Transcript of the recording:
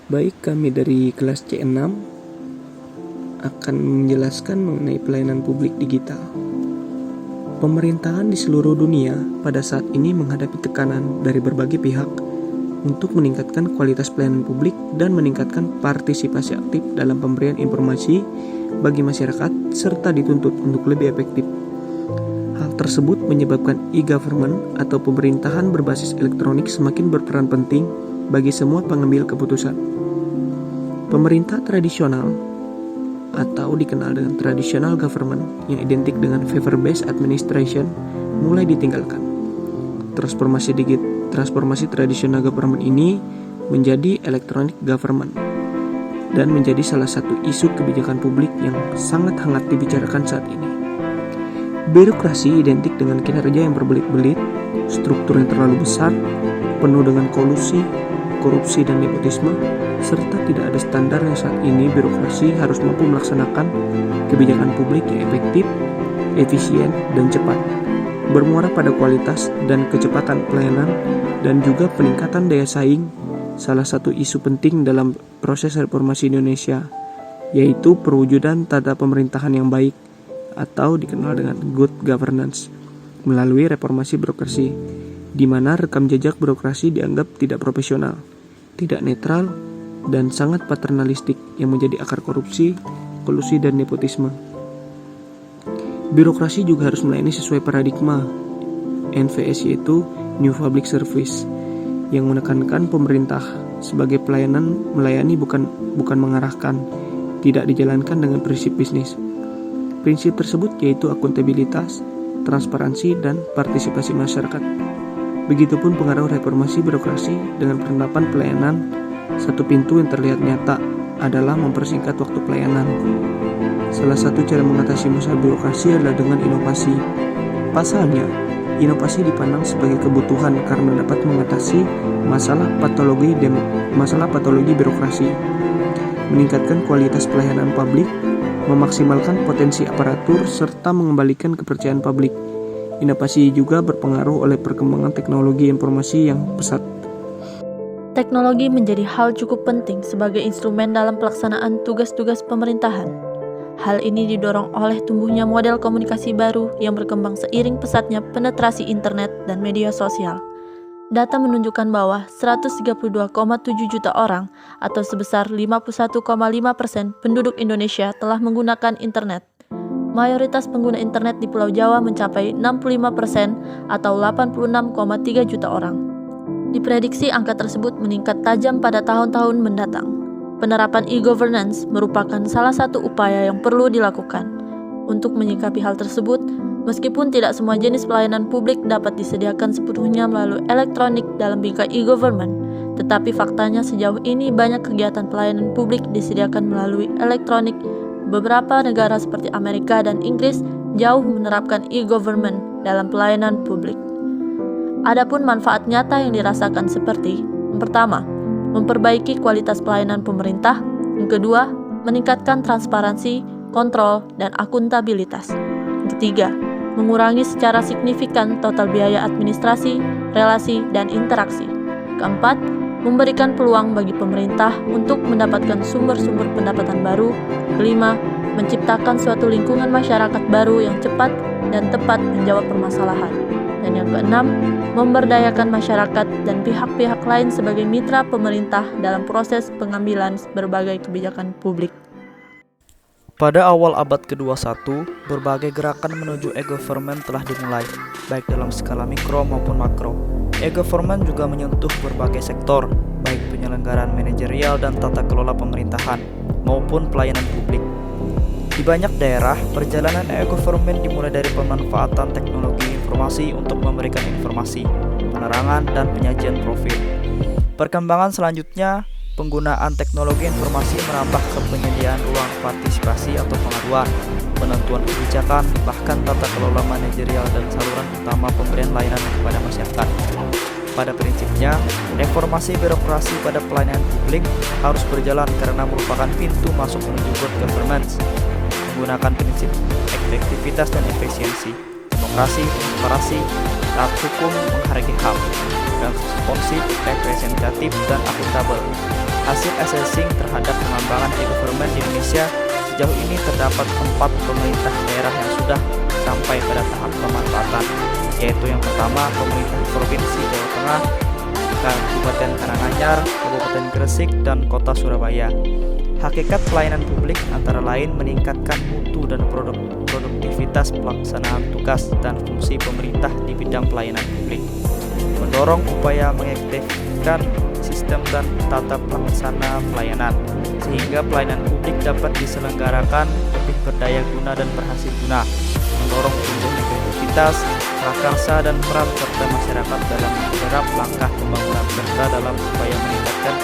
Baik, kami dari kelas C6 akan menjelaskan mengenai pelayanan publik digital. Pemerintahan di seluruh dunia pada saat ini menghadapi tekanan dari berbagai pihak untuk meningkatkan kualitas pelayanan publik dan meningkatkan partisipasi aktif dalam pemberian informasi bagi masyarakat serta dituntut untuk lebih efektif. Hal tersebut menyebabkan e-government atau pemerintahan berbasis elektronik semakin berperan penting bagi semua pengambil keputusan. Pemerintah tradisional atau dikenal dengan traditional government yang identik dengan favor-based administration mulai ditinggalkan. Transformasi tradisional government ini menjadi electronic government dan menjadi salah satu isu kebijakan publik yang sangat hangat dibicarakan saat ini. Birokrasi identik dengan kinerja yang berbelit-belit, struktur yang terlalu besar, penuh dengan kolusi, korupsi dan nepotisme, serta tidak ada standar yang saat ini birokrasi harus mampu melaksanakan kebijakan publik yang efektif, efisien, dan cepat, bermuara pada kualitas dan kecepatan pelayanan dan juga peningkatan daya saing. Salah satu isu penting dalam proses reformasi Indonesia yaitu perwujudan tata pemerintahan yang baik atau dikenal dengan good governance melalui reformasi birokrasi, di mana rekam jejak birokrasi dianggap tidak profesional, tidak netral, dan sangat paternalistik yang menjadi akar korupsi, kolusi, dan nepotisme. Birokrasi juga harus melayani sesuai paradigma NVS, yaitu New Public Service, yang menekankan pemerintah sebagai pelayanan melayani bukan mengarahkan, tidak dijalankan dengan prinsip bisnis. Prinsip tersebut yaitu akuntabilitas, transparansi, dan partisipasi masyarakat. Begitupun pengaruh reformasi birokrasi dengan penerapan pelayanan satu pintu yang terlihat nyata adalah mempersingkat waktu pelayanan. Salah satu cara mengatasi masalah birokrasi adalah dengan inovasi. Pasalnya, inovasi dipandang sebagai kebutuhan karena dapat mengatasi masalah patologi birokrasi, meningkatkan kualitas pelayanan publik, memaksimalkan potensi aparatur, serta mengembalikan kepercayaan publik. Inovasi juga berpengaruh oleh perkembangan teknologi informasi yang pesat. Teknologi menjadi hal cukup penting sebagai instrumen dalam pelaksanaan tugas-tugas pemerintahan. Hal ini didorong oleh tumbuhnya model komunikasi baru yang berkembang seiring pesatnya penetrasi internet dan media sosial. Data menunjukkan bahwa 132,7 juta orang atau sebesar 51,5% penduduk Indonesia telah menggunakan internet. Mayoritas pengguna internet di Pulau Jawa mencapai 65% atau 86,3 juta orang. Diprediksi angka tersebut meningkat tajam pada tahun-tahun mendatang. Penerapan e-governance merupakan salah satu upaya yang perlu dilakukan. Untuk menyikapi hal tersebut, meskipun tidak semua jenis pelayanan publik dapat disediakan sepenuhnya melalui elektronik dalam bingkai e-government, tetapi faktanya sejauh ini banyak kegiatan pelayanan publik disediakan melalui elektronik. Beberapa negara seperti Amerika dan Inggris jauh menerapkan e-government dalam pelayanan publik. Adapun manfaat nyata yang dirasakan seperti: yang pertama, memperbaiki kualitas pelayanan pemerintah; yang kedua, meningkatkan transparansi, kontrol, dan akuntabilitas; yang ketiga, mengurangi secara signifikan total biaya administrasi, relasi, dan interaksi; keempat, memberikan peluang bagi pemerintah untuk mendapatkan sumber-sumber pendapatan baru; kelima, menciptakan suatu lingkungan masyarakat baru yang cepat dan tepat menjawab permasalahan; dan yang keenam, memberdayakan masyarakat dan pihak-pihak lain sebagai mitra pemerintah dalam proses pengambilan berbagai kebijakan publik. Pada awal abad ke-21, berbagai gerakan menuju e-government telah dimulai, baik dalam skala mikro maupun makro. E-government juga menyentuh berbagai sektor, baik penyelenggaraan manajerial dan tata kelola pemerintahan, maupun pelayanan publik. Di banyak daerah, perjalanan e-government dimulai dari pemanfaatan teknologi informasi untuk memberikan informasi, penerangan, dan penyajian profil. Perkembangan selanjutnya, penggunaan teknologi informasi merambah ke penyediaan ruang partisipasi atau pengaduan, penentuan kebijakan, bahkan tata kelola manajerial dan saluran utama pemberian layanan kepada masyarakat. Pada prinsipnya, reformasi birokrasi pada pelayanan publik harus berjalan karena merupakan pintu masuk menuju good governance, menggunakan prinsip efektivitas dan efisiensi, demokrasi, transparansi, taat hukum, menghargai HAM, dan responsif, representatif, dan akuntabel. Hasil assessing terhadap pengembangan e-government di Indonesia, sejauh ini terdapat 4 pemerintah daerah yang sudah sampai pada tahap pemanfaatan, yaitu yang pertama pemerintah Provinsi Jawa Tengah, Kabupaten Karanganyar, Kabupaten Gresik, dan Kota Surabaya. Hakikat pelayanan publik antara lain meningkatkan mutu dan produktivitas pelaksanaan tugas dan fungsi pemerintah di bidang pelayanan publik, mendorong upaya mengefektifkan sistem dan tata pelaksana pelayanan, sehingga pelayanan publik dapat diselenggarakan lebih berdaya guna dan berhasil guna, mendorong tumbuhnya kreativitas, prakarsa, dan peran serta masyarakat dalam menyerap langkah pembangunan serta dalam upaya meningkatkan